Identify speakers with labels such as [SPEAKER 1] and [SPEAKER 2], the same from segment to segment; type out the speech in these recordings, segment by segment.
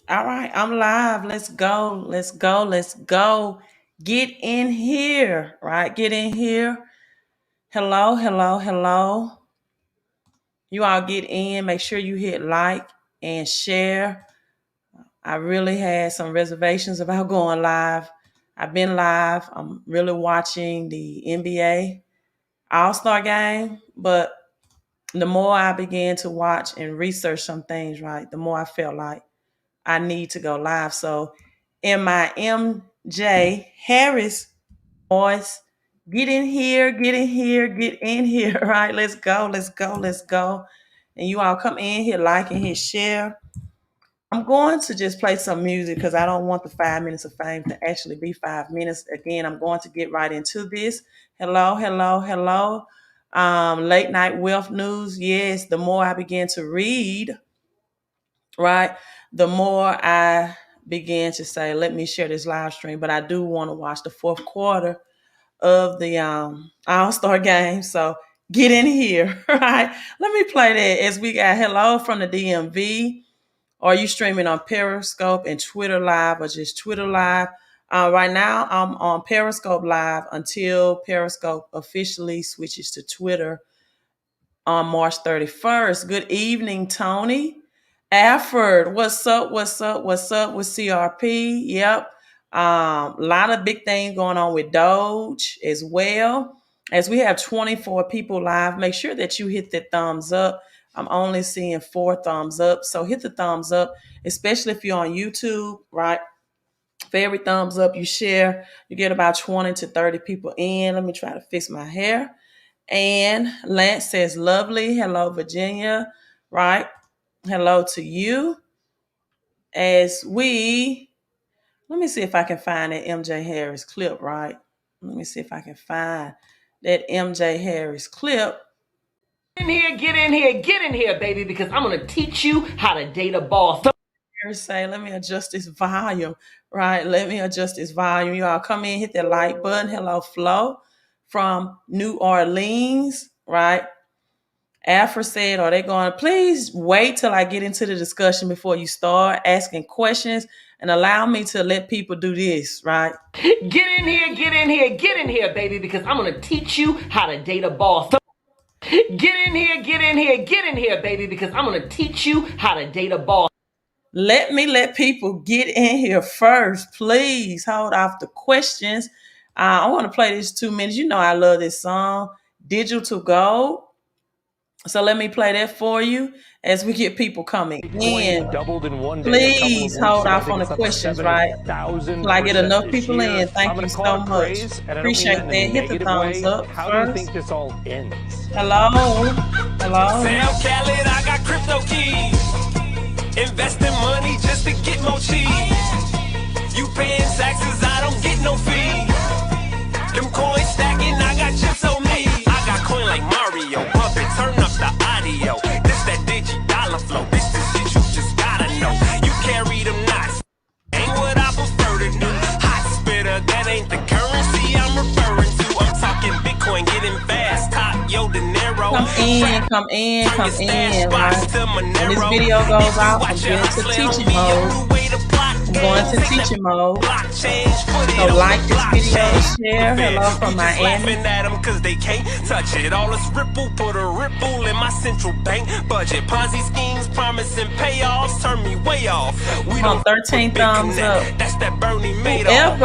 [SPEAKER 1] All right, I'm live. Let's go. Let's go. Let's go. Get in here, right? Get in here. Hello, hello, hello. You all get in. Make sure you hit like and share. I really had some reservations about going live. I've been live. I'm really watching the NBA All-Star game, but the more I began to watch and research some things, right, the more I felt like I need to go live. So in my MJ Harris voice, get in here, get in here, get in here, right? Let's go, let's go, let's go. And you all come in here, like and hit share. I'm going to just play some music because I don't want the 5 minutes of fame to actually be 5 minutes. Again, I'm going to get right into this. Hello, hello, hello. Late night wealth news. Yes, the more I begin to read, right, the more I began to say, let me share this live stream. But I do want to watch the fourth quarter of the All-Star game. So get in here, right? Let me play that as we got hello from the DMV. Are you streaming on Periscope and Twitter Live or just Twitter Live? Right now, I'm on Periscope Live until Periscope officially switches to Twitter on March 31st. Good evening, Tony. Alfred, what's up? What's up? What's up with CRP? Yep. A lot of big things going on with Doge as well. As we have 24 people live, make sure that you hit the thumbs up. I'm only seeing 4 thumbs up. So hit the thumbs up, especially if you're on YouTube, right? For every thumbs up you share, you get about 20 to 30 people in. Let me try to fix my hair. And Lance says, lovely. Hello, Virginia. Right. Hello to you. Let me see if I can find that MJ Harris clip, right? Let me see if I can find that MJ Harris clip.
[SPEAKER 2] Get in here, get in here, get in here, baby, because I'm going to teach you how to date a boss.
[SPEAKER 1] Say, let me adjust this volume, right? Let me adjust this volume. You all come in, hit that like button. Hello, Flo from New Orleans, right? Alfred said, are they going to please wait till I get into the discussion before you start asking questions and allow me to let people do this, right?
[SPEAKER 2] Get in here, get in here, get in here, baby, because I'm going to teach you how to date a boss. Get in here, get in here, get in here, baby, because I'm going to teach you how to date a boss.
[SPEAKER 1] Let me let people get in here first. Please hold off the questions. I want to play this 2 minutes. You know I love this song, Digital Gold. So let me play that for you as we get people coming in. Please hold off on the questions, right? Till I get enough people in. Thank you so much. Appreciate that. Hit the thumbs up first. Hello. Hello.
[SPEAKER 3] Sam Khaled, I got crypto keys. Investing money just to get more cheese. You paying taxes, I don't get no fees. Them coins stacking, I got chips on me. I got coin like Mario, bump it, turn up the audio. This that dollar flow, this the shit you just gotta know. You carry them knots, ain't what I prefer to do. Hot spitter, that ain't the currency I'm referring to. I'm talking Bitcoin, getting fast, top, yo, De Niro.
[SPEAKER 1] Come in, right? When this video goes out, I'm going to teaching mode. I'm going to teaching mode. So like this video, share. Hello from Miami.
[SPEAKER 3] At them cause they can't touch it. All this ripple, put a ripple in my central bank budget. Ponzi schemes, promising payoffs, turn me way off. We
[SPEAKER 1] don't 13 thumbs up.
[SPEAKER 3] That's that Bernie Madoff.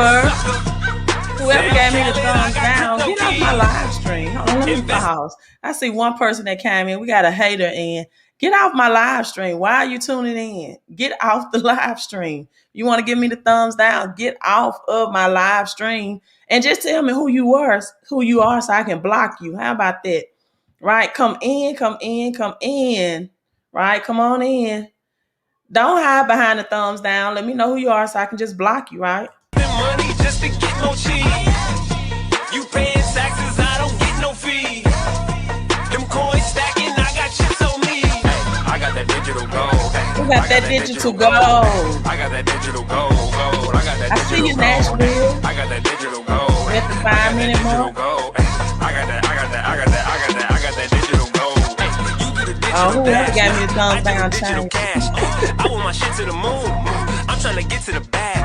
[SPEAKER 1] Whoever gave me the thumbs down, get off my live stream. Hold on, let me pause. I see one person that came in. We got a hater in. Get off my live stream. Why are you tuning in? Get off the live stream. You want to give me the thumbs down? Get off of my live stream and just tell me who you are so I can block you. How about that? Right? Come in. Right? Come on in. Don't hide behind the thumbs down. Let me know who you are so I can just block you, right?
[SPEAKER 3] Money just to get more cheese. You paying taxes, I don't get no fees. Them coins stacking, I got chips on me. I got that digital gold.
[SPEAKER 1] Who got that digital gold?
[SPEAKER 3] I got that digital gold.
[SPEAKER 1] I see you, Nashville.
[SPEAKER 3] I got that digital gold.
[SPEAKER 1] At the 5-minute mark.
[SPEAKER 3] I got that digital gold.
[SPEAKER 1] Oh, whoever got me the thumbs down,
[SPEAKER 3] I want my shit to the moon. trying to get to the bag.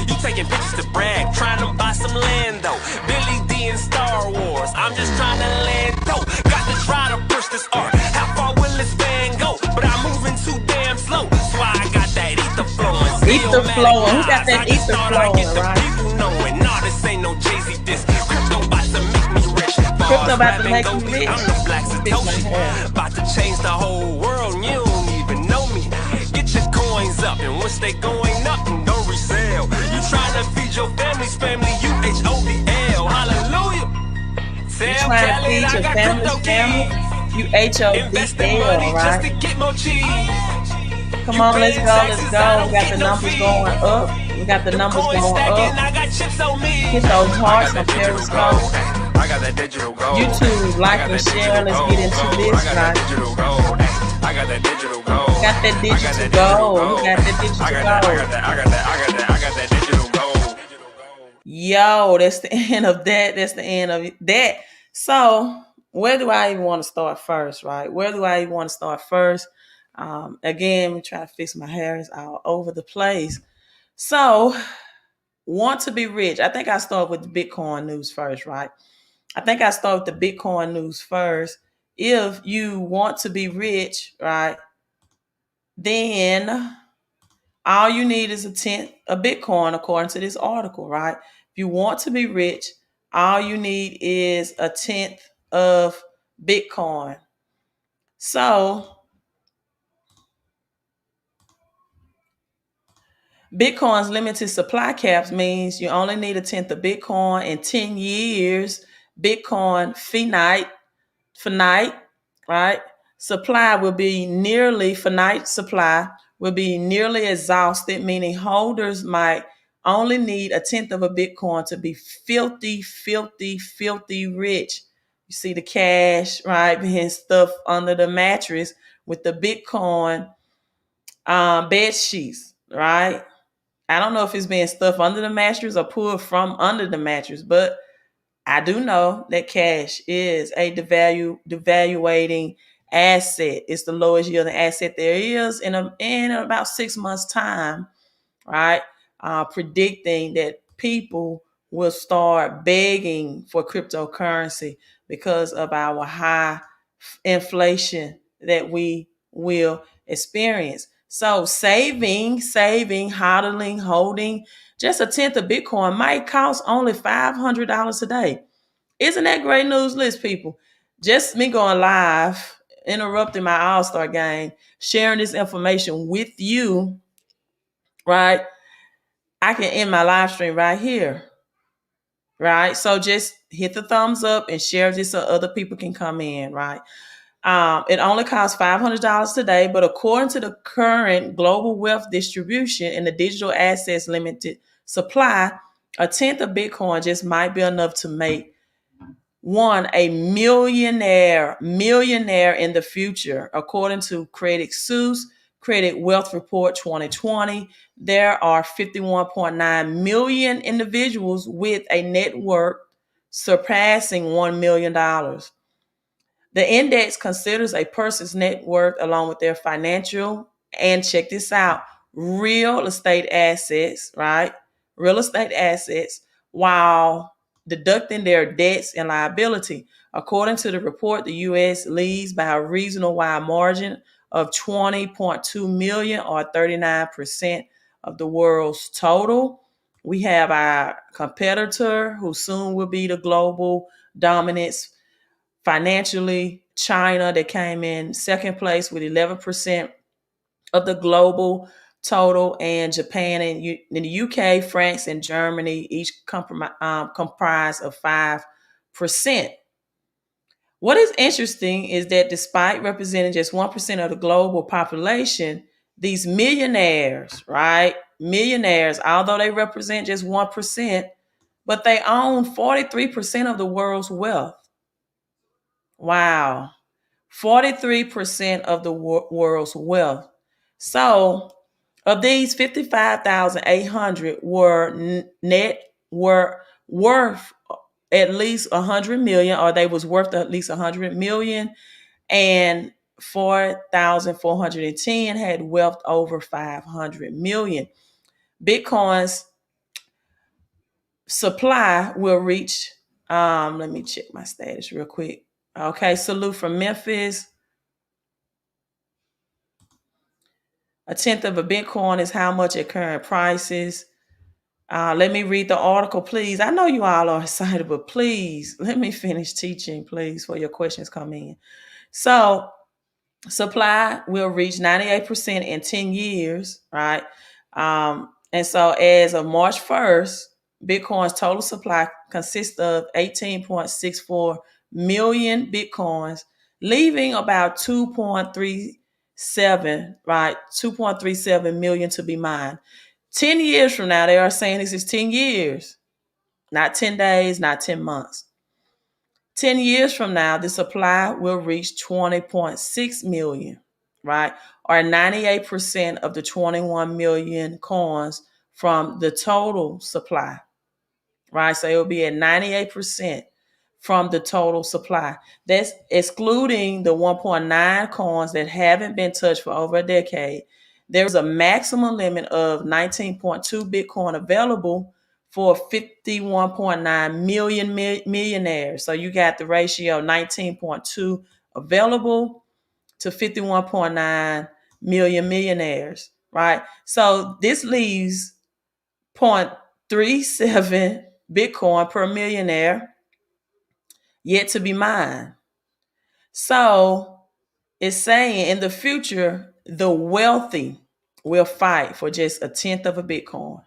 [SPEAKER 3] You taking pictures to brag, trying to buy some land though. Billy D in Star Wars, I'm just trying to land though. Got to try to push this art. How far will this fan go? But I'm moving too damn slow. That's why I got that ether flowing.
[SPEAKER 1] Ether flowing. Who got that ether flowing, right?
[SPEAKER 3] People knowing, nah, this ain't no Jay-Z diss. Crypto about to make me rich.
[SPEAKER 1] Crypto about to make me rich.
[SPEAKER 3] I'm the Black Satoshi. About to change the whole world. You don't even know me. Get your coins up, and once they going up, don't resell. You trying to feed your family's family, UHODL. Hallelujah.
[SPEAKER 1] You trying to feed your family's family, UHODL, right? Come on, let's go, let's go. We got the numbers going up. We got the numbers going up. Hit those hearts on Periscope. YouTube, like and share. Let's get into this, right?
[SPEAKER 3] I got that digital gold.
[SPEAKER 1] Got that digital gold. We got that digital gold.
[SPEAKER 3] I got that digital gold.
[SPEAKER 1] Yo, that's the end of that. That's the end of that. So, where do I even want to start first, right? Where do I even want to start first? Again, we try to fix my hair. It's all over the place. So, want to be rich. I think I start with the Bitcoin news first, right? I think I start with the Bitcoin news first. If you want to be rich, right, then all you need is a tenth of Bitcoin, according to this article, right? If you want to be rich, all you need is a tenth of Bitcoin. So, Bitcoin's limited supply caps means you only need a tenth of Bitcoin in 10 years. Bitcoin finite, right? Supply will be nearly finite supply will be nearly exhausted, meaning holders might only need a tenth of a Bitcoin to be filthy rich. You see the cash, right, being stuffed under the mattress with the Bitcoin bed sheets, right? I don't know if it's being stuffed under the mattress or pulled from under the mattress, but I do know that cash is a devaluating asset. It's the lowest yielding asset there is in about 6 months' time, right? Predicting that people will start begging for cryptocurrency because of our high inflation that we will experience. So saving, hodling, holding just a tenth of Bitcoin might cost only $500 a day. Isn't that great news, list people? Just me going live, interrupting my All-Star game, sharing this information with you, right? I can end my live stream right here, right? So just hit the thumbs up and share this so other people can come in, right? It only costs $500 today, but according to the current global wealth distribution and the digital assets limited supply, a tenth of Bitcoin just might be enough to make one a millionaire in the future. According to Credit Suisse Credit Wealth Report 2020, there are 51.9 million individuals with a net worth surpassing $1 million. The index considers a person's net worth along with their financial and, check this out, real estate assets, right? Real estate assets, while deducting their debts and liability. According to the report, the U.S. leads by a reasonable wide margin of 20.2 million or 39% of the world's total. We have our competitor who soon will be the global dominance financially, China, that came in second place with 11% of the global total, and Japan and in the UK, France, and Germany each comprise of 5%. What is interesting is that despite representing just 1% of the global population, these millionaires, right? Millionaires, although they represent just 1%, but they own 43% of the world's wealth. Wow. 43% of the world's wealth. So, of these, 55,800 were worth at least 100 million, or they was worth at least 100 million, and 4,410 had wealth over 500 million. Bitcoin's supply will reach, let me check my status real quick. Okay, salute from Memphis. A tenth of a Bitcoin is how much at current prices. Let me read the article, please. I know you all are excited, but please let me finish teaching, please, before your questions come in. So, supply will reach 98% in 10 years, right? And so, as of March 1st, Bitcoin's total supply consists of 18.64 million Bitcoins, leaving about 2.37, right? 2.37 million to be mined. 10 years from now, they are saying this is 10 years, not 10 days, not 10 months. 10 years from now, the supply will reach 20.6 million, right? Or 98% of the 21 million coins from the total supply, right? So it will be at 98% from the total supply. That's excluding the 1.9 coins that haven't been touched for over a decade. There's a maximum limit of 19.2 Bitcoin available for 51.9 million millionaires. So you got the ratio 19.2 available to 51.9 million millionaires, right? So this leaves 0.37 Bitcoin per millionaire yet to be mined. So it's saying in the future, the wealthy will fight for just a tenth of a Bitcoin,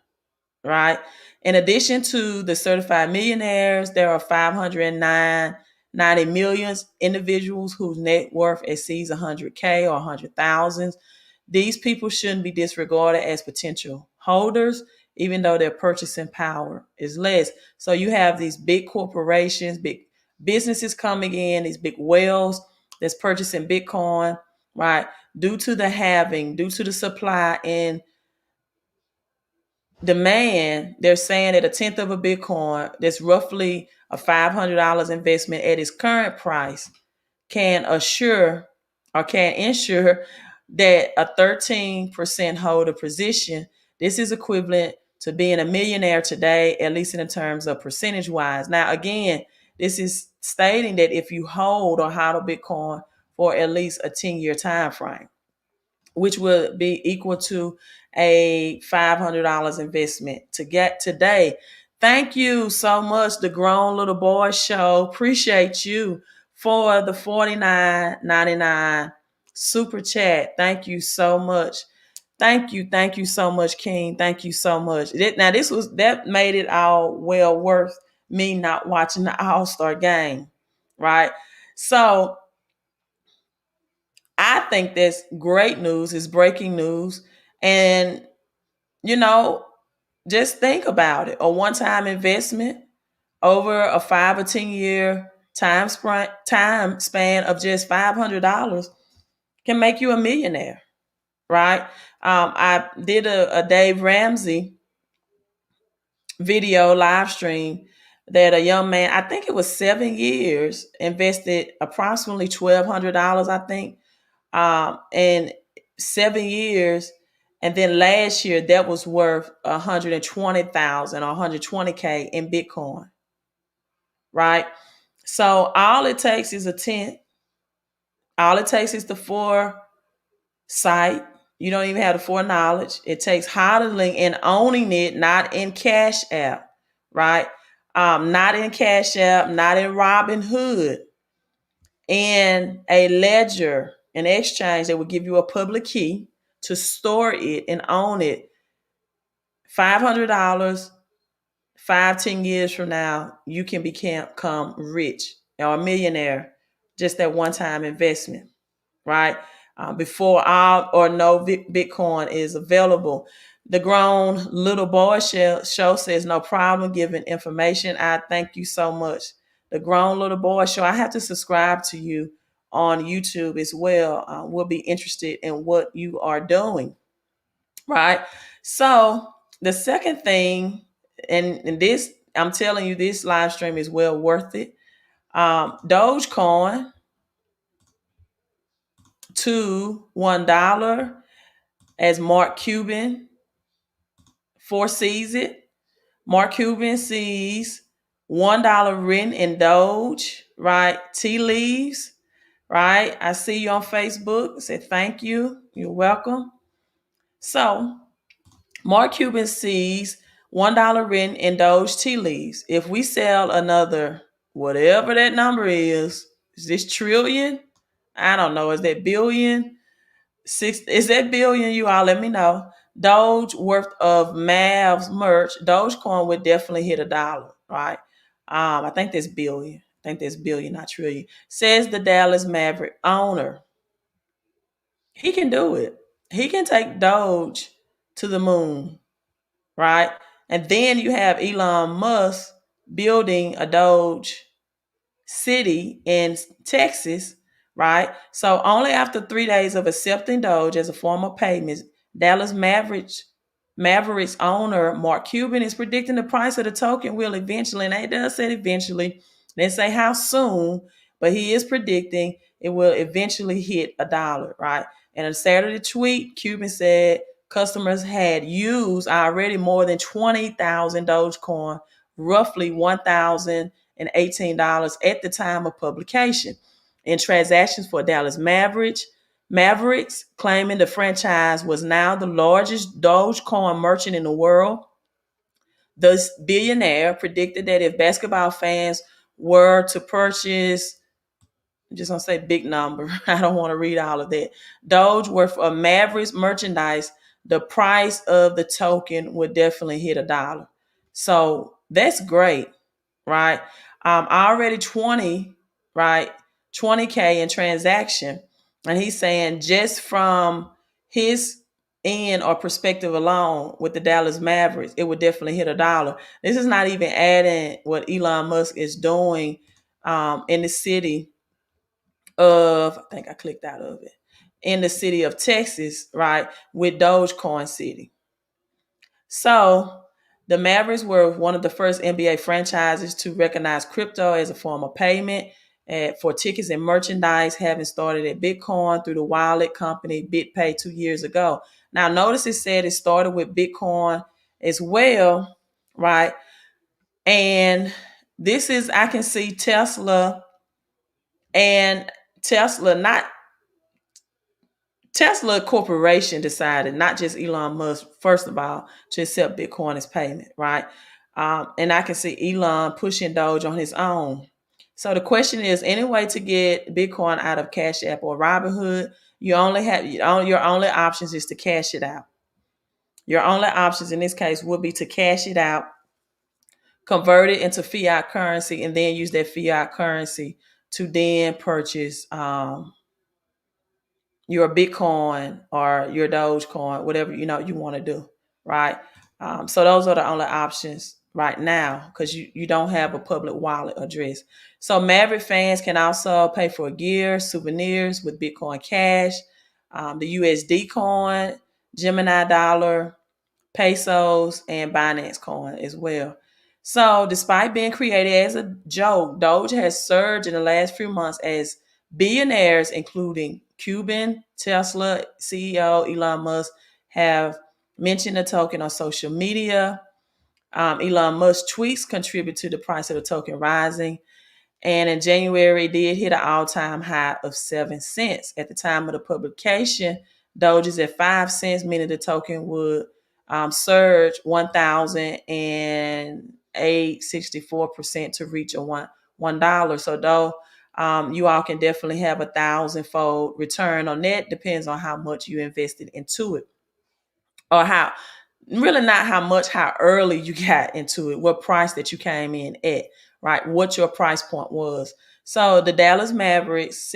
[SPEAKER 1] right? In addition to the certified millionaires, there are 590 million individuals whose net worth exceeds 100K or 100,000. These people shouldn't be disregarded as potential holders, even though their purchasing power is less. So you have these big corporations, big businesses coming in, these big whales that's purchasing Bitcoin, right? Due to the halving, due to the supply and demand, they're saying that a tenth of a Bitcoin, that's roughly a $500 investment at its current price, can assure or can ensure that a 13% holder position, this is equivalent to being a millionaire today, at least in terms of percentage wise. Now, again, this is stating that if you hold or hodl Bitcoin for at least a 10-year time frame, which would be equal to a $500 investment to get today. Thank you so much, the Grown Little Boy Show. Appreciate you for the $49.99 super chat. Thank you so much. Thank you so much, King. Thank you so much. Now, that made it all well worth me not watching the All-Star game, right? So I think that's great news. It's breaking news. And, just think about it. A one-time investment over a 5 or 10-year time span of just $500 can make you a millionaire, right? I did a Dave Ramsey video live stream that a young man, I think it was 7 years, invested approximately $1,200, I think, in 7 years. And then last year that was worth 120,000 or 120K in Bitcoin, right? So all it takes is a tenth. All it takes is the foresight. You don't even have the foreknowledge. It takes hodling and owning it, not in Cash App, right? Not in Cash App, not in Robinhood, and a ledger, an exchange that will give you a public key to store it and own it. $500, 5-10 years from now, you can become rich or a millionaire, just that one-time investment, right? Before all or no Bitcoin is available. The Grown Little Boy Show says, no problem giving information. I thank you so much. The Grown Little Boy Show, I have to subscribe to you on YouTube as well. We'll be interested in what you are doing, right? So the second thing, and this, I'm telling you, this live stream is well worth it. Dogecoin to $1, as Mark Cuban foresees it. Mark Cuban sees $1 written in Doge, right? Tea leaves, right? I see you on Facebook. Say thank you. You're welcome. So Mark Cuban sees $1 written in Doge tea leaves. If we sell another, whatever that number is this trillion? I don't know. Is that billion? Is that billion? You all let me know. Doge worth of Mavs merch, Dogecoin would definitely hit $1, right? I think that's billion. I think that's billion, not trillion. Says the Dallas Maverick owner. He can do it. He can take Doge to the moon, right? And then you have Elon Musk building a Doge city in Texas, right? So only after 3 days of accepting Doge as a form of payment, Dallas Mavericks owner Mark Cuban is predicting the price of the token will eventually, and they does say eventually, they say how soon, but he is predicting it will eventually hit $1, right? In a Saturday tweet, Cuban said customers had used already more than 20,000 Dogecoin, roughly $1,018 at the time of publication, in transactions for Dallas Mavericks, claiming the franchise was now the largest Dogecoin merchant in the world. The billionaire predicted that if basketball fans were to purchase, I'm just gonna say big number, I don't want to read all of that, Doge worth of Mavericks merchandise, the price of the token would definitely hit $1. So that's great, right? Already 20, right? 20K in transaction. And he's saying just from his end or perspective alone with the Dallas Mavericks, it would definitely hit $1. This is not even adding what Elon Musk is doing in the city of, I think I clicked out of it, in the city of Texas, right? With Dogecoin City. So the Mavericks were one of the first NBA franchises to recognize crypto as a form of payment for tickets and merchandise, having started at Bitcoin through the wallet company BitPay 2 years ago. Now, notice it said it started with Bitcoin as well, right? And this is, I can see Tesla and Tesla Corporation decided, not just Elon Musk, first of all, to accept Bitcoin as payment, right? And I can see Elon pushing Doge on his own. So the question is, any way to get Bitcoin out of Cash App or Robinhood, your only options is to cash it out. Your only options in this case would be to cash it out, convert it into fiat currency, and then use that fiat currency to then purchase your Bitcoin or your Dogecoin, whatever you want to do, right? So those are the only options right now because you don't have a public wallet address. So Maverick fans can also pay for gear, souvenirs with Bitcoin Cash, the USD coin, Gemini dollar, pesos, and Binance coin as well. So despite being created as a joke, Doge has surged in the last few months as billionaires, including Cuban, Tesla CEO Elon Musk, have mentioned the token on social media. Elon Musk's tweets contribute to the price of the token rising. And in January, it did hit an all-time high of 7 cents. At the time of the publication, Doge is at 5 cents, meaning the token would surge 1,008.64% to reach a $1. So though you all can definitely have 1,000-fold return on that, depends on how much you invested into it, or how early you got into it, what price that you came in at, right? What your price point was. So the Dallas Mavericks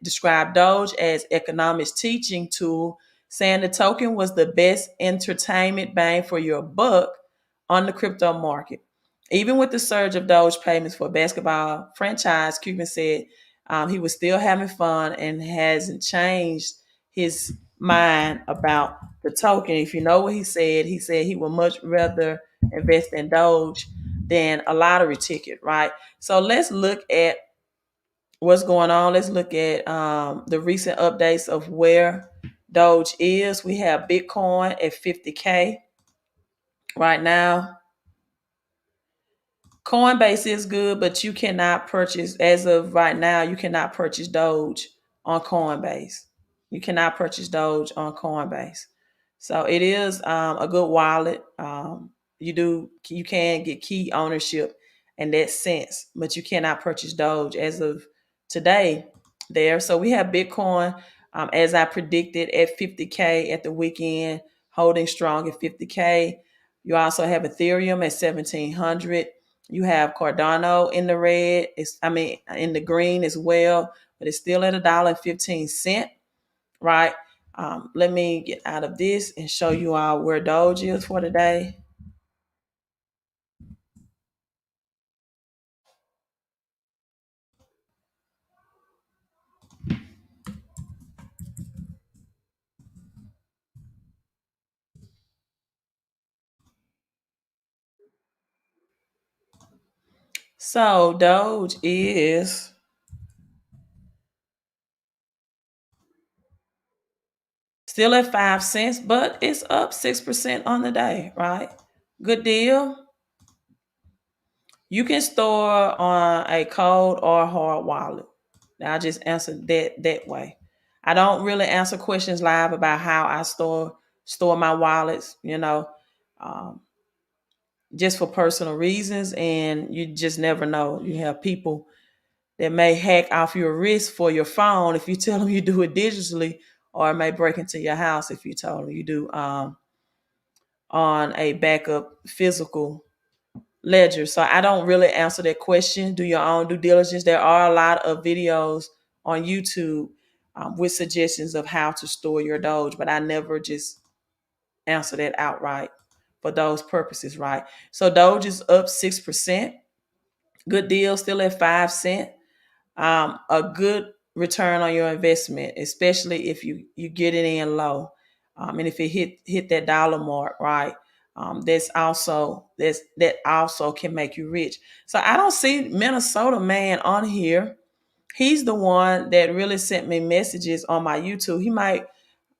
[SPEAKER 1] described Doge as economics teaching tool, saying the token was the best entertainment bang for your buck on the crypto market. Even with the surge of Doge payments for basketball franchise, Cuban said he was still having fun and hasn't changed his mind about the token. If you know what he said he would much rather invest in Doge than a lottery ticket, right? So let's look at what's going on. Let's look at the recent updates of where Doge is. We have Bitcoin at 50K. right now. Coinbase is good, but you cannot purchase, as of right now, you cannot purchase Doge on Coinbase. You cannot purchase Doge on Coinbase. So it is a good wallet. You can get key ownership in that sense, but you cannot purchase Doge as of today there. So we have Bitcoin, as I predicted, at 50K at the weekend, holding strong at 50K. You also have Ethereum at 1700. You have Cardano in the red. In the green as well, but it's still at $1.15, right? Let me get out of this and show you all where Doge is for today. So Doge is still at 5 cents, but it's up 6% on the day, right? Good deal. You can store on a cold or hard wallet. Now, I just answered that way. I don't really answer questions live about how I store my wallets, um, just for personal reasons, and you just never know. You have people that may hack off your wrist for your phone if you tell them you do it digitally, or it may break into your house if you tell them you do on a backup physical ledger. So I don't really answer that question. Do your own due diligence. There are a lot of videos on YouTube with suggestions of how to store your Doge, but I never just answer that outright for those purposes, right? So Doge is up 6%. Good deal, still at 5 cents. A good return on your investment, especially if you get it in low, and if it hit that dollar mark, right? That also can make you rich. So I don't see Minnesota man on here. He's the one that really sent me messages on my YouTube. He might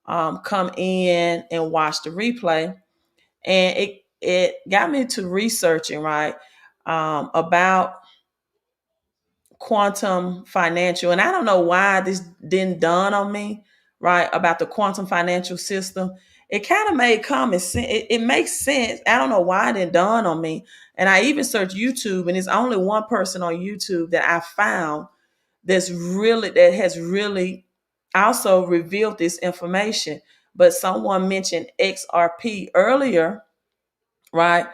[SPEAKER 1] come in and watch the replay, and it got me to researching, right, about quantum financial. And I don't know why this didn't dawn on me, right, about the quantum financial system. It kind of made common sense. It makes sense. I don't know why it didn't dawn on me. And I even searched YouTube, and it's only one person on YouTube that I found that has really also revealed this information. But someone mentioned XRP earlier, right?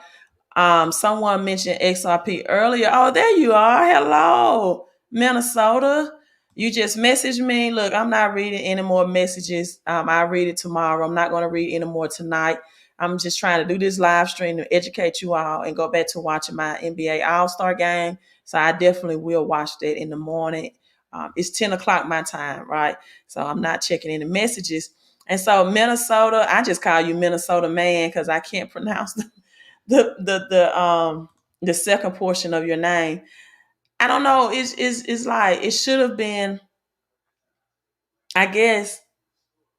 [SPEAKER 1] Someone mentioned XRP earlier. Oh, there you are. Hello, Minnesota. You just messaged me. Look, I'm not reading any more messages. I read it tomorrow. I'm not going to read any more tonight. I'm just trying to do this live stream to educate you all and go back to watching my NBA All-Star game. So I definitely will watch that in the morning. It's 10 o'clock my time, right? So I'm not checking any messages. And so Minnesota, I just call you Minnesota man because I can't pronounce the second portion of your name. I don't know. It's like it should have been. I guess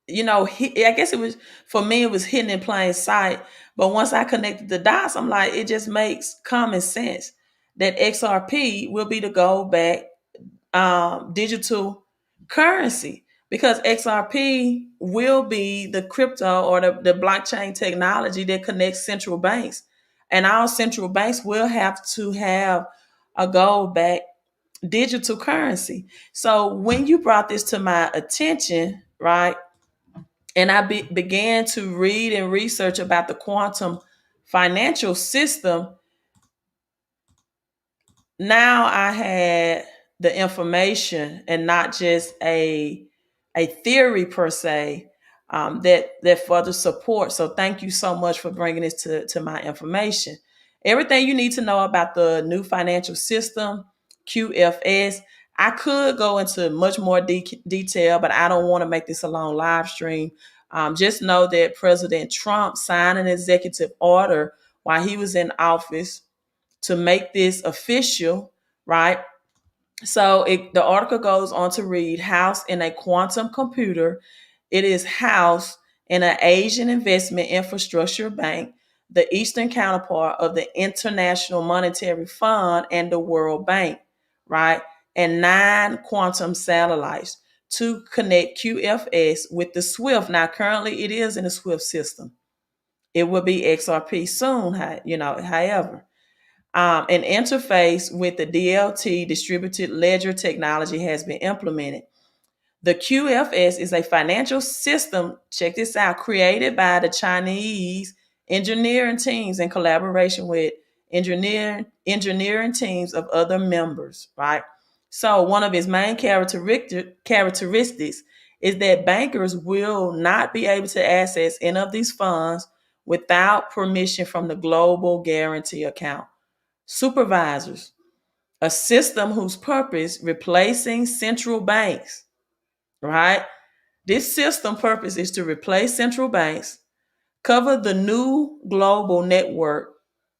[SPEAKER 1] I guess it was for me. It was hidden in plain sight. But once I connected the dots, I'm like, it just makes common sense that XRP will be the gold back digital currency, because XRP will be the crypto or the blockchain technology that connects central banks. And our central banks will have to have a gold back digital currency. So when you brought this to my attention, right, and I began to read and research about the quantum financial system, now I had the information and not just a theory per se, that further support. So thank you so much for bringing this to my information. Everything you need to know about the new financial system, QFS. I could go into much more detail, but I don't want to make this a long live stream. Just know that President Trump signed an executive order while he was in office to make this official, right? So the article goes on to read, housed in a quantum computer, it is housed in an Asian investment infrastructure bank. the eastern counterpart of the International Monetary Fund and the World Bank, right? And 9 quantum satellites to connect QFS with the SWIFT. Now, currently it is in the SWIFT system. It will be XRP soon, however. An interface with the DLT, distributed ledger technology, has been implemented. The QFS is a financial system, check this out, created by the Chinese engineering teams in collaboration with engineering teams of other members, right? So one of its main characteristics is that bankers will not be able to access any of these funds without permission from the global guarantee account. Supervisors, a system whose purpose replacing central banks, right? This system purpose is to replace central banks, cover the new global network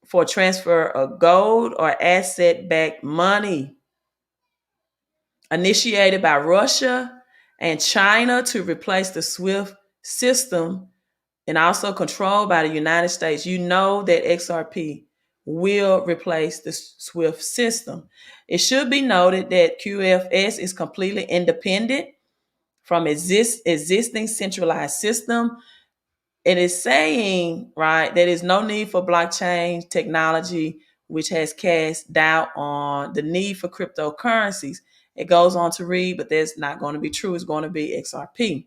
[SPEAKER 1] for transfer of gold or asset-backed money, initiated by Russia and China to replace the SWIFT system, and also controlled by the United States. You know that XRP will replace the SWIFT system. It should be noted that QFS is completely independent from existing centralized system. It is saying, right, there is no need for blockchain technology, which has cast doubt on the need for cryptocurrencies. It goes on to read, but that's not going to be true. It's going to be XRP.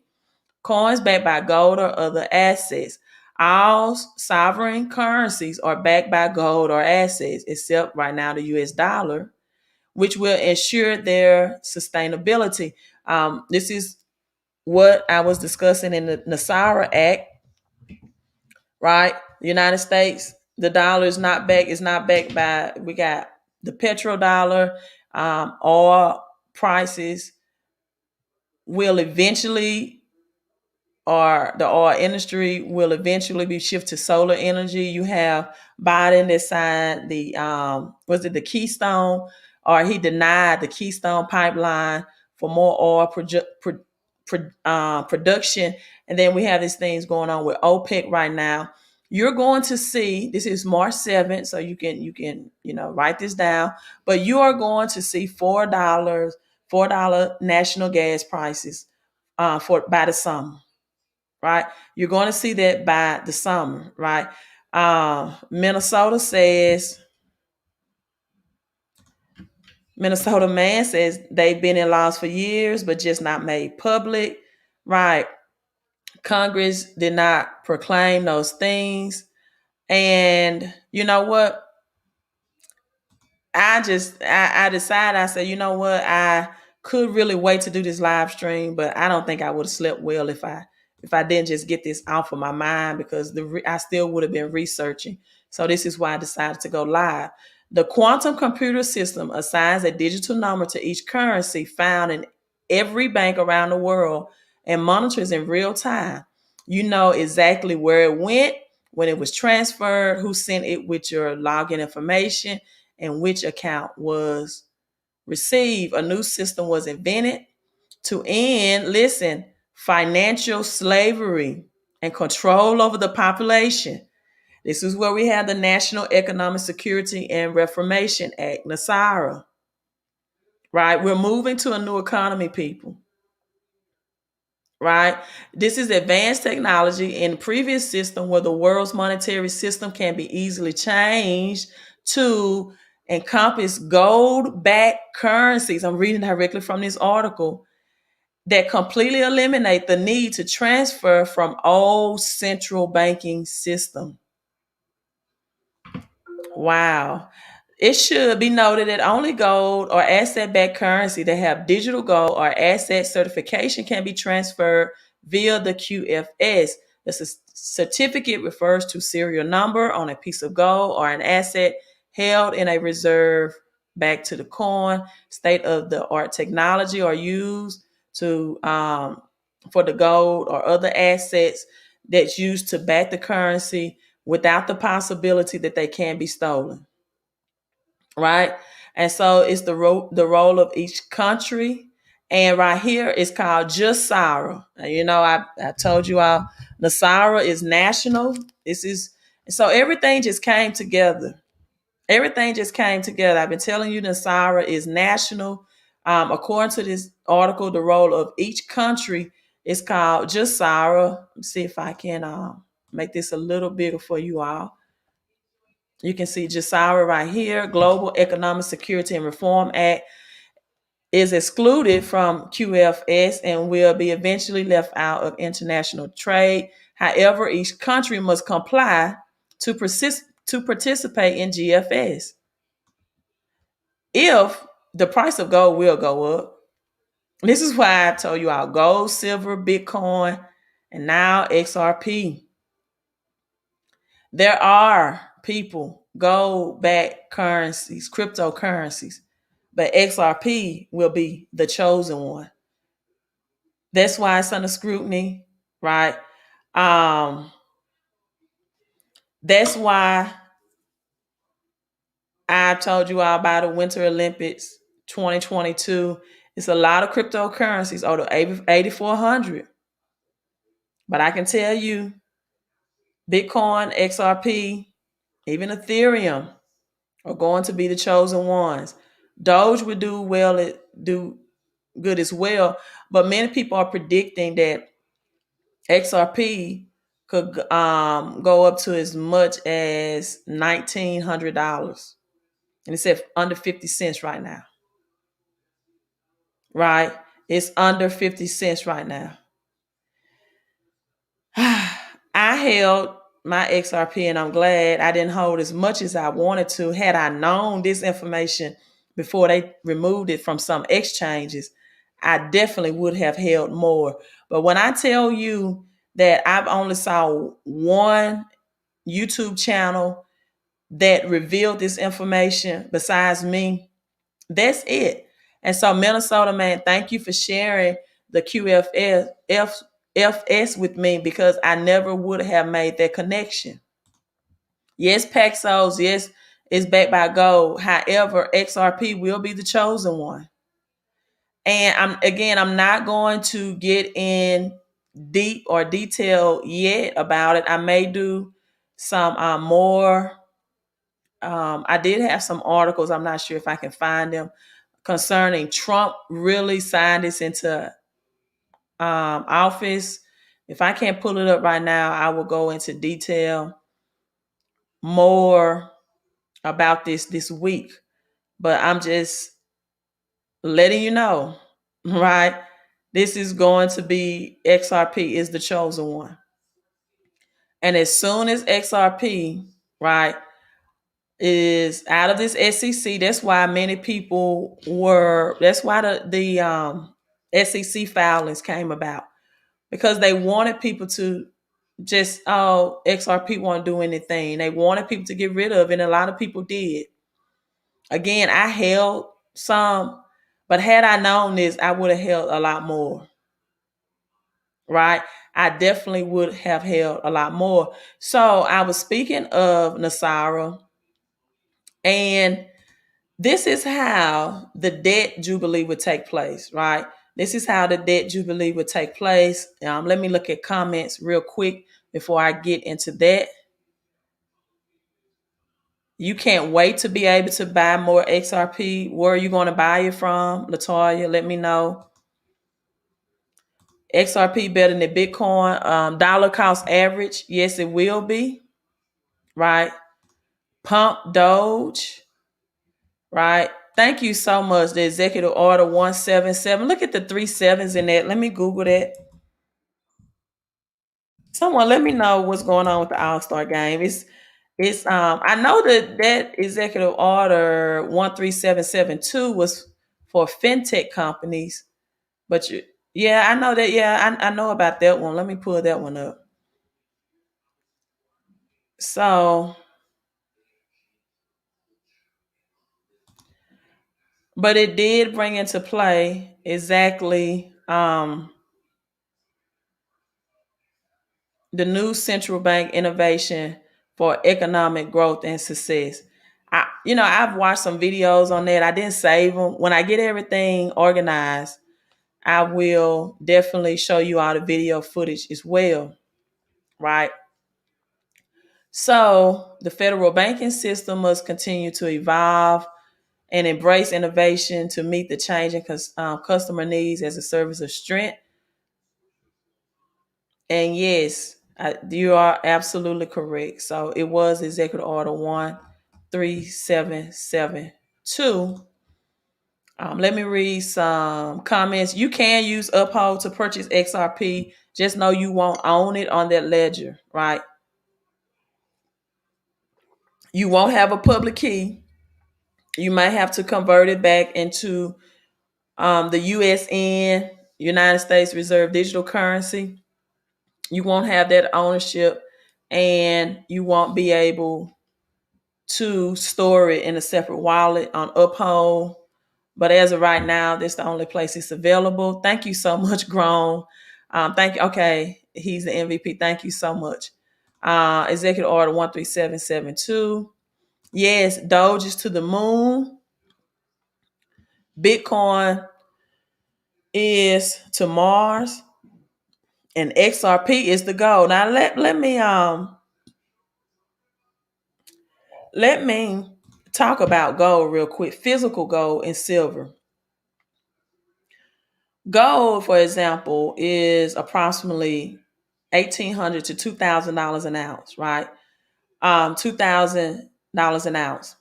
[SPEAKER 1] Coins backed by gold or other assets. All sovereign currencies are backed by gold or assets, except right now the US dollar, which will ensure their sustainability. This is what I was discussing in the Nasara Act, right? The United States, the dollar is not backed by, we got the petrodollar, oil prices will eventually, or the oil industry will eventually be shifted to solar energy. You have Biden that signed the Keystone, or he denied the Keystone pipeline for more oil production. And then we have these things going on with OPEC right now. You're going to see, this is March 7th, so you can write this down, but you are going to see $4 national gas prices by the summer, right? You're going to see that by the summer, right? Minnesota Man says they've been in laws for years, but just not made public, right? Congress did not proclaim those things. And you know what? I decided, I said, you know what? I could really wait to do this live stream, but I don't think I would have slept well if I didn't just get this off of my mind, because I still would have been researching. So this is why I decided to go live. The quantum computer system assigns a digital number to each currency found in every bank around the world and monitors in real time. You know exactly where it went, when it was transferred, who sent it with your login information, and which account was received. A new system was invented to end, listen, financial slavery and control over the population. This is where we have the National Economic Security and Reformation Act, NASARA, right? We're moving to a new economy, people, right? This is advanced technology in the previous system where the world's monetary system can be easily changed to encompass gold-backed currencies. I'm reading directly from this article, that completely eliminate the need to transfer from old central banking system. Wow. It should be noted that only gold or asset-backed currency that have digital gold or asset certification can be transferred via the QFS. The certificate refers to serial number on a piece of gold or an asset held in a reserve back to the coin. State-of-the-art technology are used to for the gold or other assets that's used to back the currency without the possibility that they can be stolen, right? And so it's the role of each country. And right here it's called JUSARA. I told you all, NASARA is national. This is So everything just came together. Everything just came together. I've been telling you, Nasara is national. According to this article, the role of each country is called Jasara. Let me see if I can make this a little bigger for you all. You can see Jasara right here. Global Economic Security and Reform Act is excluded from QFS and will be eventually left out of international trade. However, each country must comply to participate in GFS. If the price of gold will go up, this is why I told you all gold, silver, Bitcoin, and now XRP. There are people, gold-backed currencies, cryptocurrencies, but XRP will be the chosen one. That's why it's under scrutiny, right? That's why I told you all about the Winter Olympics 2022. It's a lot of cryptocurrencies over 8,400. But I can tell you, Bitcoin, XRP, even Ethereum are going to be the chosen ones. Doge would do good as well. But many people are predicting that XRP could go up to as much as $1,900. And it's at under 50 cents right now. Right? It's under 50 cents right now. I held my XRP and I'm glad I didn't hold as much as I wanted to. Had I known this information before they removed it from some exchanges, I definitely would have held more. But when I tell you that I've only saw one YouTube channel that revealed this information besides me, that's it. And so Minnesota man, thank you for sharing the QFS with me because I never would have made that connection. Yes, Paxos, yes, it's backed by gold. However, XRP will be the chosen one. And I'm not going to get in deep or detail yet about it. I may do some more. I did have some articles. I'm not sure if I can find them concerning Trump really signed this into office. If I can't pull it up right now, I will go into detail more about this week. But I'm just letting you know, right? This is going to be XRP is the chosen one. And as soon as XRP, right, is out of this SEC, that's why many people that's why the SEC filings came about. Because they wanted people to just, XRP won't do anything. They wanted people to get rid of it, and a lot of people did. Again, I held some, but had I known this, I would have held a lot more. Right? I definitely would have held a lot more. So I was speaking of Nasara, and this is how the debt jubilee would take place, right? This is how the debt jubilee would take place. Let me look at comments real quick before I get into that. You can't wait to be able to buy more XRP. Where are you going to buy it from? Latoya, let me know. XRP better than Bitcoin. Dollar cost average. Yes, it will be. Right? Pump Doge. Right? Thank you so much. The executive order 177. Look at the 3 sevens in that. Let me Google that. Someone let me know what's going on with the All-Star game. It's I know that executive order 13772 was for fintech companies, but I know that. Yeah, I know about that one. Let me pull that one up. So, but it did bring into play exactly the new central bank innovation for economic growth and success. I've watched some videos on that. I didn't save them. When I get everything organized, I will definitely show you all the video footage as well. Right. So the federal banking system must continue to evolve and embrace innovation to meet the changing customer needs as a service of strength. And yes, you are absolutely correct. So it was Executive Order 13772. Let me read some comments. You can use Uphold to purchase XRP. Just know you won't own it on that ledger, right? You won't have a public key. You might have to convert it back into the USN, United States Reserve Digital Currency. You won't have that ownership, and you won't be able to store it in a separate wallet on Uphold. But as of right now, this is the only place it's available. Thank you so much, Grown. Thank you. Okay, he's the MVP. Thank you so much. Executive Order 13772. Yes, Doge is to the moon. Bitcoin is to Mars. And XRP is the gold. Now let me talk about gold real quick. Physical gold and silver. Gold, for example, is approximately $1,800 to $2,000 an ounce, right? $2,000 an ounce.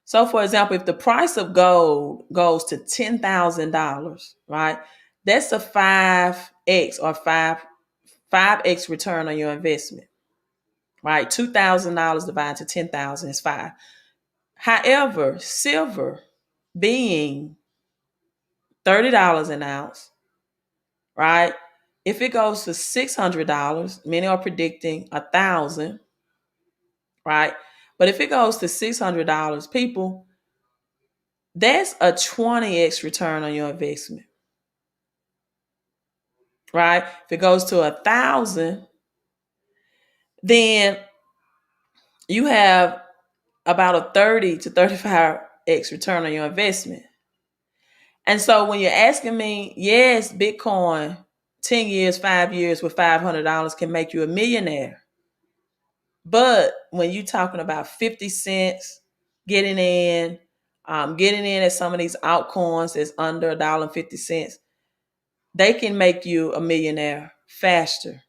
[SPEAKER 1] So, for example, if the price of gold goes to $10,000, right, that's a 5x or 5x return on your investment, right? $2,000 divided to 10,000 is 5. However, silver being $30 an ounce, right? If it goes to $600, many are predicting 1,000, right? But if it goes to $600, people, that's a 20x return on your investment, right? If it goes to 1,000, then you have about a 30 to 35x return on your investment. And so when you're asking me, yes, Bitcoin, 10 years, 5 years with $500 can make you a millionaire. But when you're talking about 50 cents getting in at some of these altcoins that's under $1.50, they can make you a millionaire faster.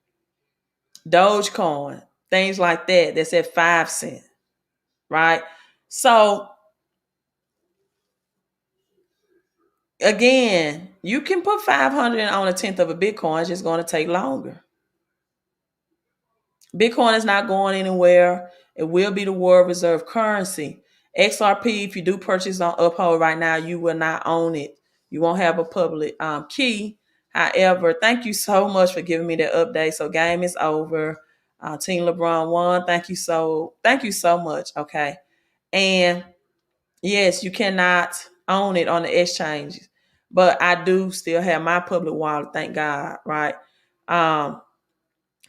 [SPEAKER 1] Dogecoin, things like that, that's at 5 cents, right? So again, you can put 500 on a tenth of a Bitcoin. It's just going to take longer. Bitcoin is not going anywhere. It will be the world reserve currency. XRP, if you do purchase on Uphold right now, you will not own it. You won't have a public key. However, thank you so much for giving me that update. So game is over. Team LeBron won. Thank you so much. Okay. And yes, you cannot own it on the exchanges, but I do still have my public wallet. Thank God. Right.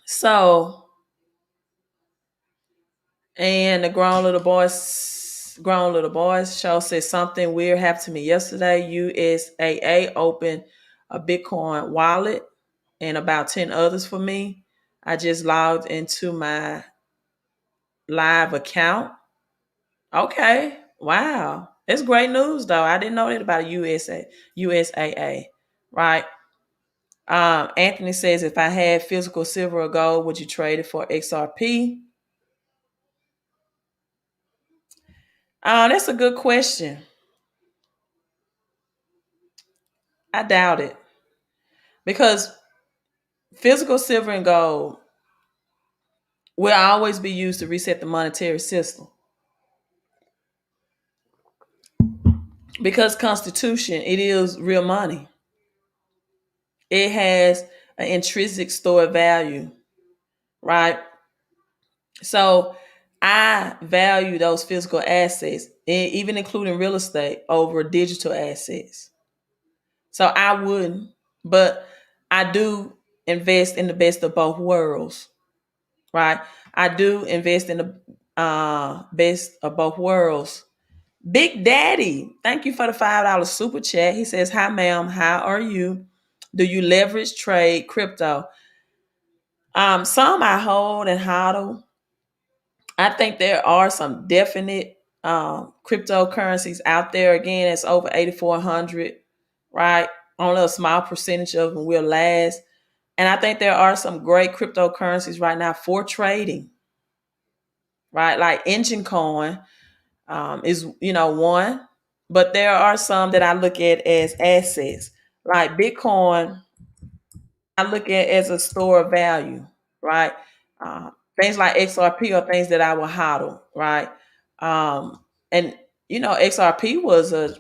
[SPEAKER 1] So, and the grown little boys show said something weird happened to me yesterday. USAA opened a Bitcoin wallet and about 10 others for me. I just logged into my live account. Okay. Wow. It's great news though. I didn't know that about USAA. Right. Anthony says, if I had physical silver or gold, would you trade it for XRP? That's a good question. I doubt it. Because physical silver and gold will always be used to reset the monetary system. Because Constitution, it is real money. It has an intrinsic stored value, right? So I value those physical assets, even including real estate, over digital assets. So I wouldn't, but I do invest in the best of both worlds, right? I do invest in the best of both worlds. Big Daddy, thank you for the $5 super chat. He says, hi, ma'am. How are you? Do you leverage trade crypto? Some I hold and hodl. I think there are some definite cryptocurrencies out there. Again, it's over 8,400, right? Only a small percentage of them will last. And I think there are some great cryptocurrencies right now for trading, right? Like Engine Coin is, one. But there are some that I look at as assets. Like Bitcoin, I look at as a store of value, right? Things like XRP are things that I will hodl, right? And XRP was a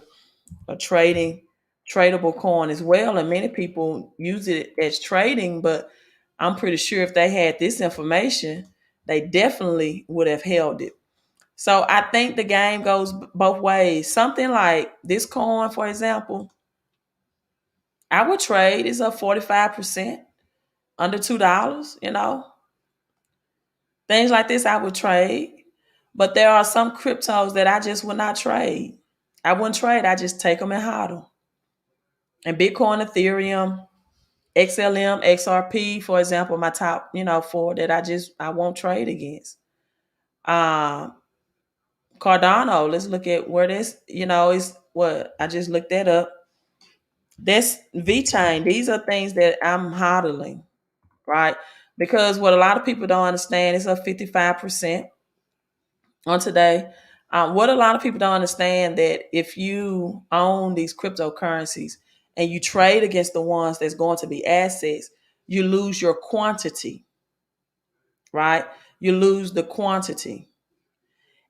[SPEAKER 1] tradable coin as well, and many people use it as trading. But I'm pretty sure if they had this information, they definitely would have held it. So I think the game goes both ways. Something like this coin, for example, I would trade is up 45%, under $2, Things like this I would trade. But there are some cryptos that I just would not trade. I wouldn't trade. I just take them and hodl. And Bitcoin, Ethereum, XLM, XRP, for example, my top, four that I won't trade against. Cardano, let's look at where this, is what I just looked that up. That's VeChain. These are things that I'm hodling, right? Because what a lot of people don't understand is up 55% on today. What a lot of people don't understand that if you own these cryptocurrencies and you trade against the ones that's going to be assets, you lose your quantity, right? You lose the quantity.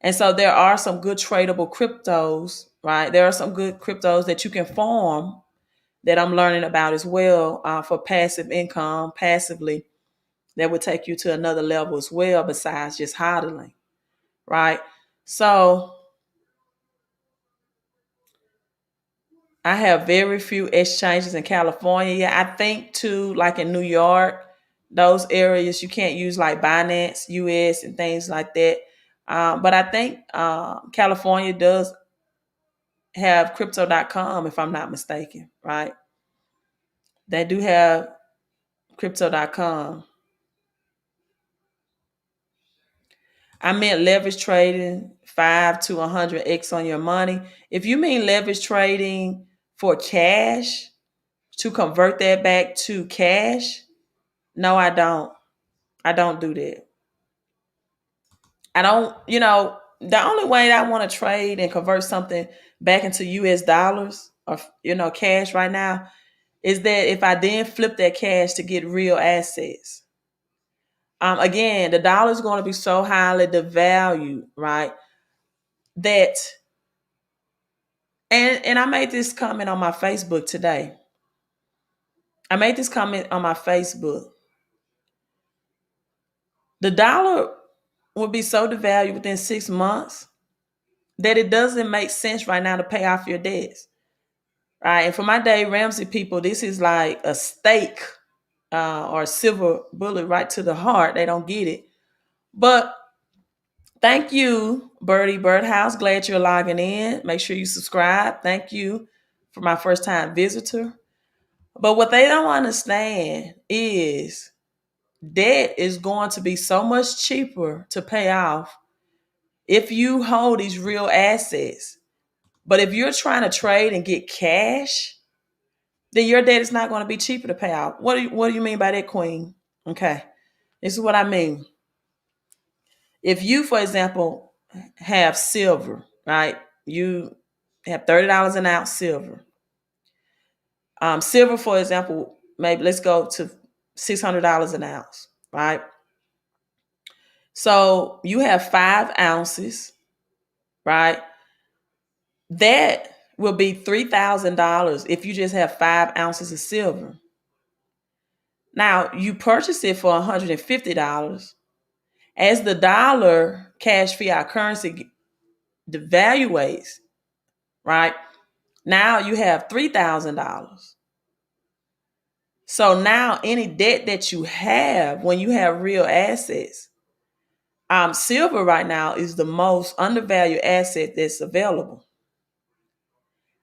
[SPEAKER 1] And so there are some good tradable cryptos, right? There are some good cryptos that you can farm that I'm learning about as well for passive income, passively, that would take you to another level as well besides just hodling, right? So I have very few exchanges in California. Yeah, I think too, like in New York, those areas you can't use like Binance US and things like that. But I think California does have crypto.com, if I'm not mistaken, right? They do have crypto.com. I meant leverage trading 5 to 100x on your money. If you mean leverage trading for cash, to convert that back to cash, no, I don't. I don't do that. I don't, the only way that I want to trade and convert something back into US dollars or, cash right now is that if I then flip that cash to get real assets. Again, the dollar is going to be so highly devalued, right? That, and I made this comment on my Facebook today. I made this comment on my Facebook. The dollar will be so devalued within 6 months that it doesn't make sense right now to pay off your debts. Right. And for my Dave Ramsey people, this is like a stake or a silver bullet right to the heart. They don't get it. But thank you, Birdie Birdhouse. Glad you're logging in. Make sure you subscribe. Thank you for my first time visitor. But what they don't understand is debt is going to be so much cheaper to pay off if you hold these real assets. But if you're trying to trade and get cash, then your debt is not going to be cheaper to pay off. What do you mean by that, Queen? Okay. This is what I mean. If you, for example, have silver, right? You have $30 an ounce silver. Silver, for example, maybe let's go to $600 an ounce, right? So you have 5 ounces, right? That will be $3,000 if you just have 5 ounces of silver. Now, you purchase it for $150. As the dollar, cash fiat currency, devaluates, right? Now you have $3,000. So now any debt that you have when you have real assets, silver right now is the most undervalued asset that's available.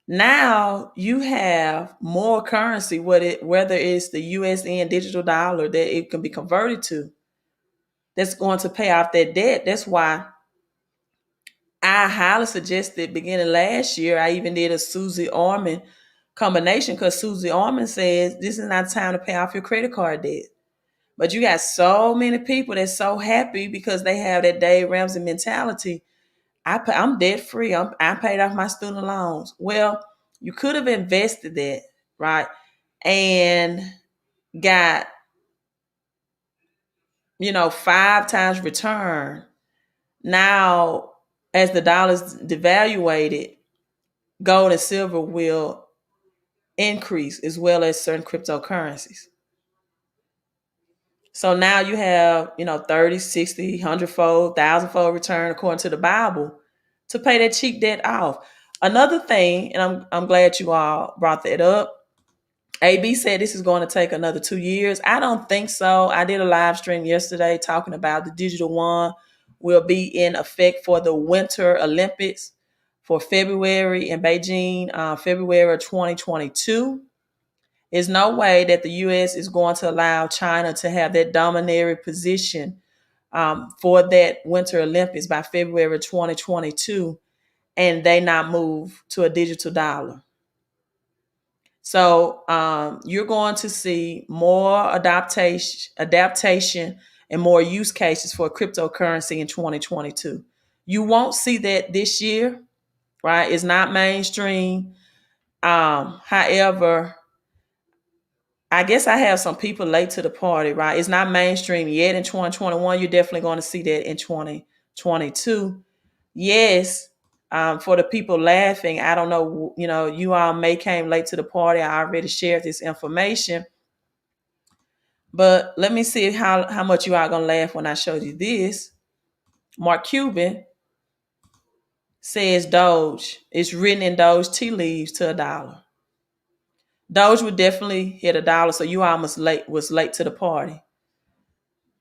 [SPEAKER 1] Now you have more currency, whether it's the USD digital dollar that it can be converted to. that's going to pay off that debt. That's why I highly suggested beginning last year, I even did a Susie Orman combination, because Susie Orman says this is not time to pay off your credit card debt. But you got so many people that's so happy because they have that Dave Ramsey mentality. I'm debt free. I paid off my student loans. Well, you could have invested that, right? And got, 5 times return. Now, as the dollar's devaluated, gold and silver will increase, as well as certain cryptocurrencies. So now you have, 30, 60, 100-fold, 1,000-fold return according to the Bible to pay that cheap debt off. Another thing, and I'm glad you all brought that up. AB said this is going to take another 2 years. I don't think so. I did a live stream yesterday talking about the digital yuan will be in effect for the Winter Olympics for February in Beijing, February of 2022. There's no way that the U.S. is going to allow China to have that dominatory position for that Winter Olympics by February 2022, and they not move to a digital dollar. So you're going to see more adaptation and more use cases for cryptocurrency in 2022. You won't see that this year, right? It's not mainstream. However, I guess I have some people late to the party, right? It's not mainstream yet in 2021. You're definitely going to see that in 2022. Yes, for the people laughing, I don't know, you all may came late to the party. I already shared this information. But let me see how much you are going to laugh when I show you this. Mark Cuban says Doge. It's written in Doge tea leaves to $1. Doge would definitely hit $1, so you almost was late to the party.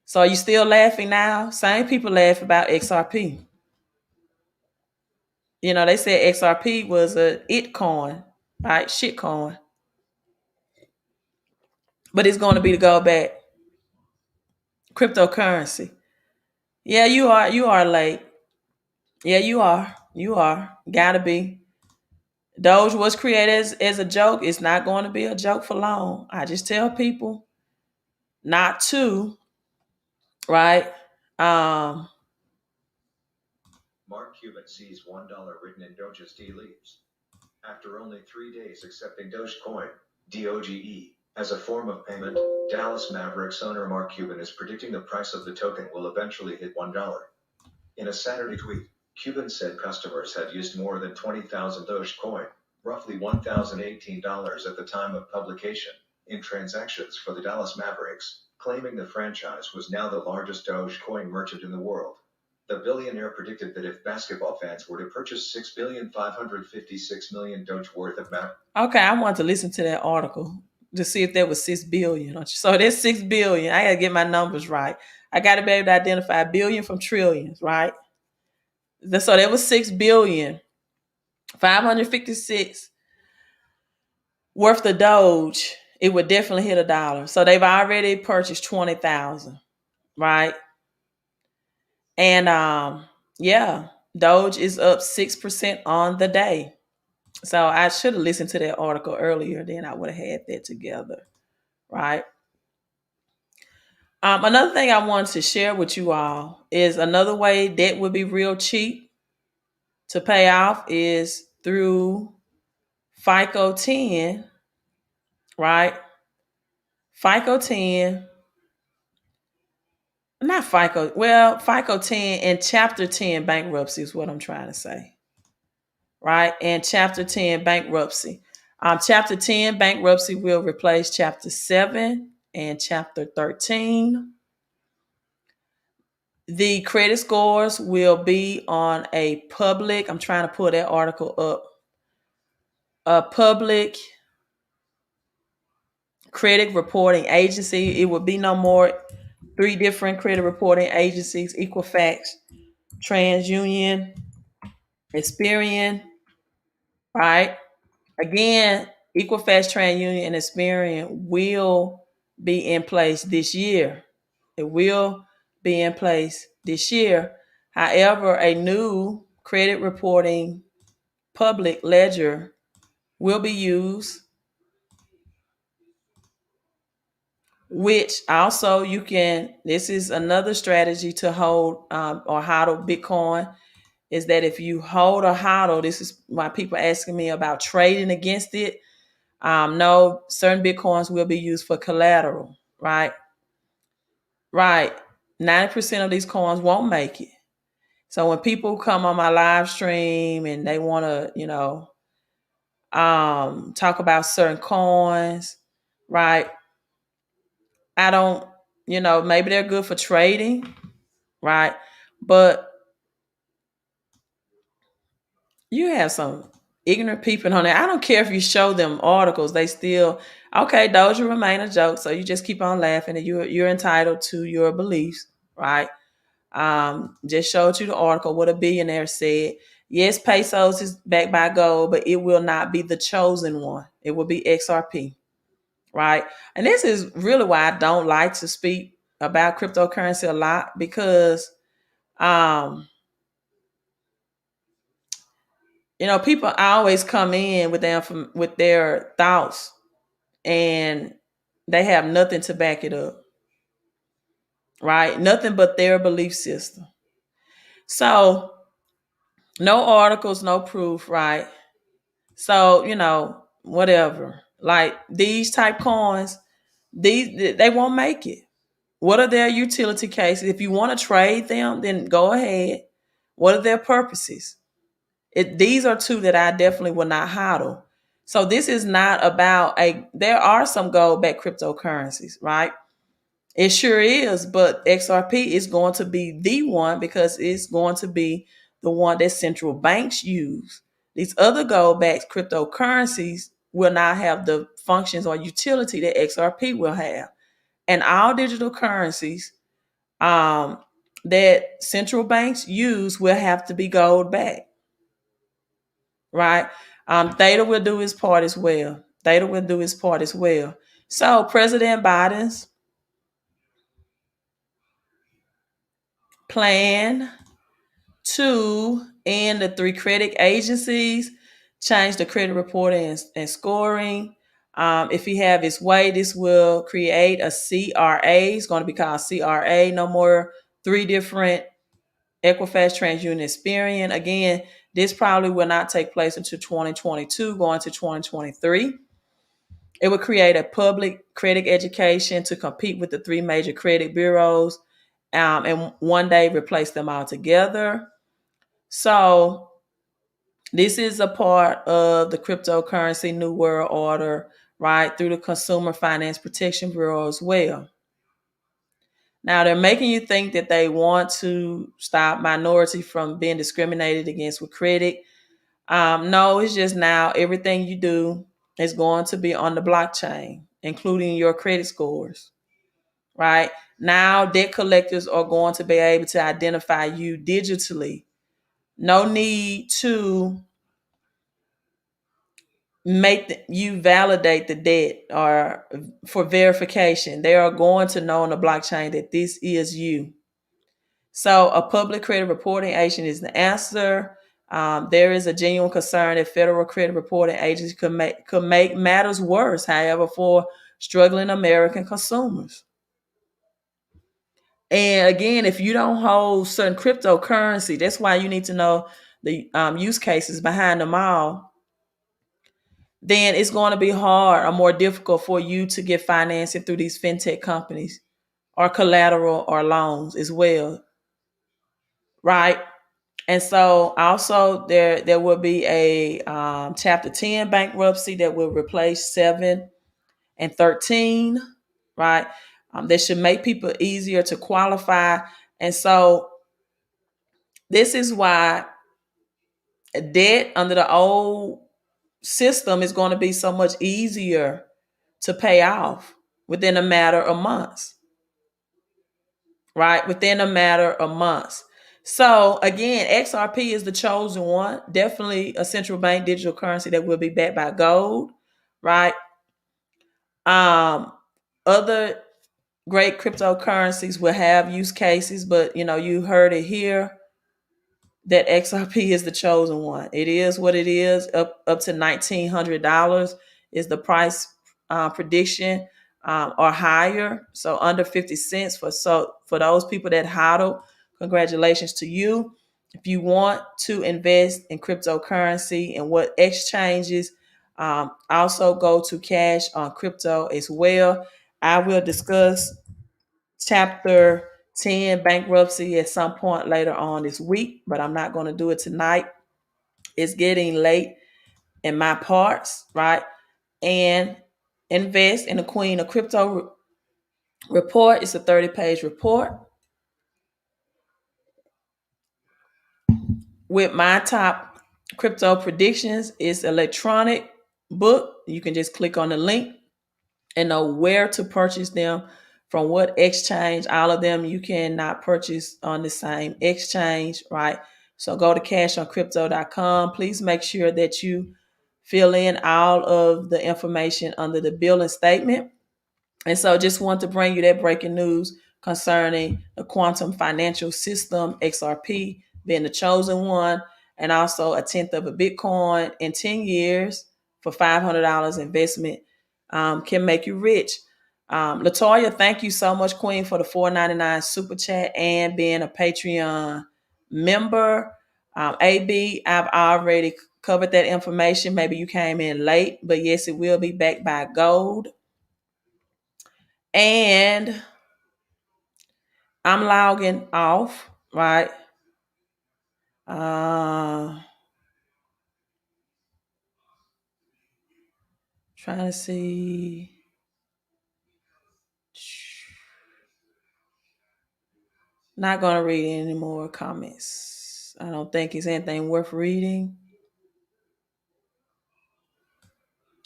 [SPEAKER 1] So are you still laughing now? Same people laugh about XRP. They said XRP was a it coin, right? Shit coin. But it's going to be the go back cryptocurrency. Yeah, you are late. Yeah, you are. Gotta be. Doge was created as a joke. It's not going to be a joke for long. I just tell people not to, right?
[SPEAKER 4] Mark Cuban sees $1 written in Doge's tea leaves. After only 3 days accepting Dogecoin, DOGE, as a form of payment, Dallas Mavericks owner Mark Cuban is predicting the price of the token will eventually hit $1. In a Saturday tweet, Cuban said customers had used more than 20,000 Dogecoin, roughly $1,018 at the time of publication, in transactions for the Dallas Mavericks, claiming the franchise was now the largest Dogecoin merchant in the world. The billionaire predicted that if basketball fans were to purchase $6,556,000,000 Doge worth of Mavericks.
[SPEAKER 1] Okay, I want to listen to that article to see if that was 6 billion. So that's 6 billion. I gotta get my numbers right. I gotta be able to identify billion from trillions, right? So that was 6 billion. 556 worth of Doge, it would definitely hit $1. So they've already purchased 20,000, right? And yeah, Doge is up 6% on the day. So I should have listened to that article earlier, then I would have had that together, right? Another thing I wanted to share with you all is another way debt would be real cheap to pay off is through FICO 10, right? FICO 10, not FICO, well, FICO 10 and Chapter 10 bankruptcy is what I'm trying to say, right? And Chapter 10 bankruptcy. Chapter 10 bankruptcy will replace Chapter 7 and Chapter 13. The credit scores will be on a public, I'm trying to pull that article up, a public credit reporting agency. It will be no more 3 different credit reporting agencies: Equifax, TransUnion, Experian, right? Again, Equifax, TransUnion, and Experian will be in place this year. It will be in place this year. However, a new credit reporting public ledger will be used, which also you can, this is another strategy to hold or hodl Bitcoin, is that if you hold or hodl, this is why people asking me about trading against it. No, certain Bitcoins will be used for collateral, right? Right. 90% of these coins won't make it. So when people come on my live stream and they want to, talk about certain coins, right? I don't, maybe they're good for trading, right? But you have some ignorant people on there. I don't care if you show them articles, they still, okay, Doge will remain a joke. So you just keep on laughing and you're entitled to your beliefs, right? Just showed you the article what a billionaire said. Yes, pesos is backed by gold, but it will not be the chosen one. It will be XRP, right? And this is really why I don't like to speak about cryptocurrency a lot, because people always come in with their thoughts, and they have nothing to back it up, right? Nothing but their belief system. So no articles, no proof, right? So, whatever. Like these type coins, they won't make it. What are their utility cases? If you want to trade them, then go ahead. What are their purposes? These are two that I definitely will not hodl. So this is not about there are some gold-backed cryptocurrencies, right? It sure is, but XRP is going to be the one because it's going to be the one that central banks use. These other gold-backed cryptocurrencies will not have the functions or utility that XRP will have. And all digital currencies that central banks use will have to be gold-backed, right? Theta will do his part as well. Theta will do his part as well. So President Biden's plan to end the 3 credit agencies, change the credit reporting and scoring. If he have his way, this will create a CRA. It's going to be called CRA. No more 3 different Equifax, TransUnion, Experian. Again, this probably will not take place until 2022, going to 2023. It would create a public credit education to compete with the 3 major credit bureaus, and one day replace them all together. So this is a part of the cryptocurrency New World Order, right, through the Consumer Finance Protection Bureau as well. Now, they're making you think that they want to stop minority from being discriminated against with credit. No, it's just now everything you do is going to be on the blockchain, including your credit scores, right? Now, debt collectors are going to be able to identify you digitally. No need to you validate the debt or for verification. They are going to know on the blockchain that this is you. So a public credit reporting agent is the answer. There is a genuine concern that federal credit reporting agencies could make matters worse, however, for struggling American consumers. And again, if you don't hold certain cryptocurrency, that's why you need to know the use cases behind them all. Then it's going to be hard or more difficult for you to get financing through these fintech companies or collateral or loans as well, right? And so also there will be a Chapter 10 bankruptcy that will replace 7 and 13, right? That should make people easier to qualify. And so this is why debt under the old system is going to be so much easier to pay off within a matter of months, right? Within a matter of months. So again, XRP is the chosen one. Definitely a central bank digital currency that will be backed by gold, right? Other great cryptocurrencies will have use cases, but you heard it here that XRP is the chosen one. It is what it is. Up to $1,900 is the price prediction, or higher. So under 50 cents for those people that hodl. Congratulations to you. If you want to invest in cryptocurrency and what exchanges, also go to Cash on Crypto as well. I will discuss chapter 10 bankruptcy at some point later on this week, but I'm not going to do it tonight. It's getting late in my parts, right? And invest in the Queen of Crypto report. It's a 30-page report with my top crypto predictions. It's electronic book. You can just click on the link and know where to purchase them, from what exchange. All of them you cannot purchase on the same exchange, right? So go to cashoncrypto.com. Please make sure that you fill in all of the information under the billing statement. And so just want to bring you that breaking news concerning the quantum financial system, XRP being the chosen one, and also a tenth of a Bitcoin in 10 years for $500 investment can make you rich. Latoya, thank you so much, Queen, for the $4.99 super chat and being a Patreon member. AB, I've already covered that information. Maybe you came in late, but yes, it will be backed by gold. And I'm logging off, right? Trying to see. Not going to read any more comments. I don't think it's anything worth reading.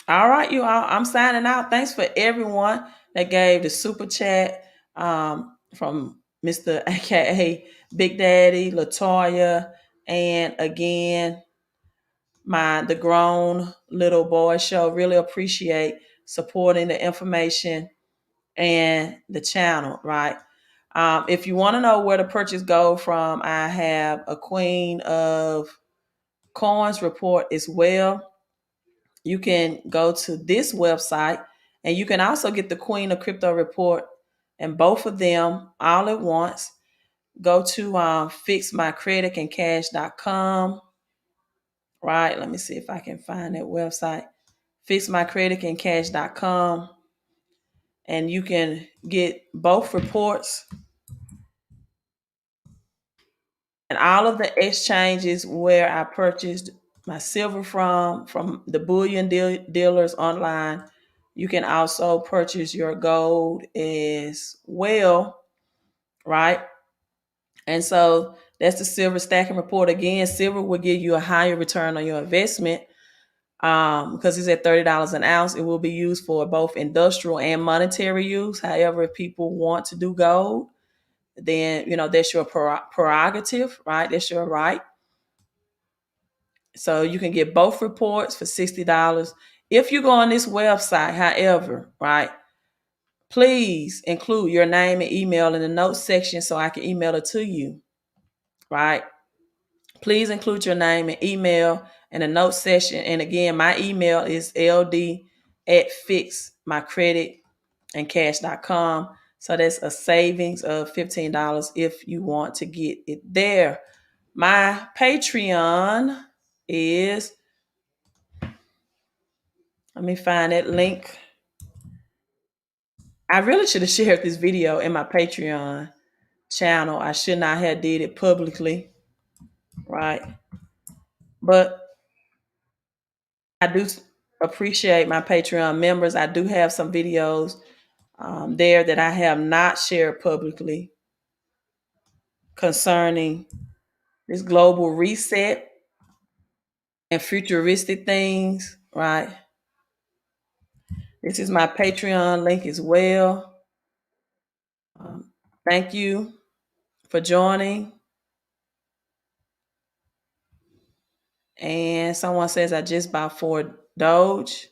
[SPEAKER 1] All right, you all. I'm signing out. Thanks for everyone that gave the super chat, from Mr. AKA Big Daddy, Latoya, and again, the Grown Little Boy Show. Really appreciate supporting the information and the channel, right? If you want to know where to purchase gold from, I have a Queen of Coins report as well. You can go to this website, and you can also get the Queen of Crypto report and both of them all at once. Go to fixmycreditandcash.com. Right, let me see if I can find that website. Fixmycreditandcash.com. And you can get both reports and all of the exchanges where I purchased my silver from the bullion dealers online. You can also purchase your gold as well, right? And so that's the silver stacking report. Again, silver will give you a higher return on your investment because it's at $30 an ounce. It will be used for both industrial and monetary use. However, if people want to do gold, then that's your prerogative, right? That's your right. So you can get both reports for $60. If you go on this website, however, right, please include your name and email in the notes section so I can email it to you, right? Please include your name and email in the notes section. And again, my email is ld@fixmycreditandcash.com. So that's a savings of $15 if you want to get it there. My Patreon is, let me find that link. I really should have shared this video in my Patreon channel. I should not have did it publicly, right? But I do appreciate my Patreon members. I do have some videos there that I have not shared publicly concerning this global reset and futuristic things, right? This is my Patreon link as well. Thank you for joining. And someone says I just bought 4 Doge.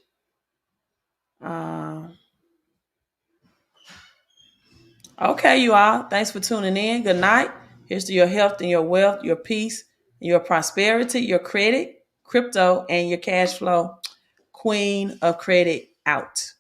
[SPEAKER 1] Okay, you all. Thanks for tuning in. Good night. Here's to your health and your wealth, your peace, your prosperity, your credit, crypto, and your cash flow. Queen of Credit out.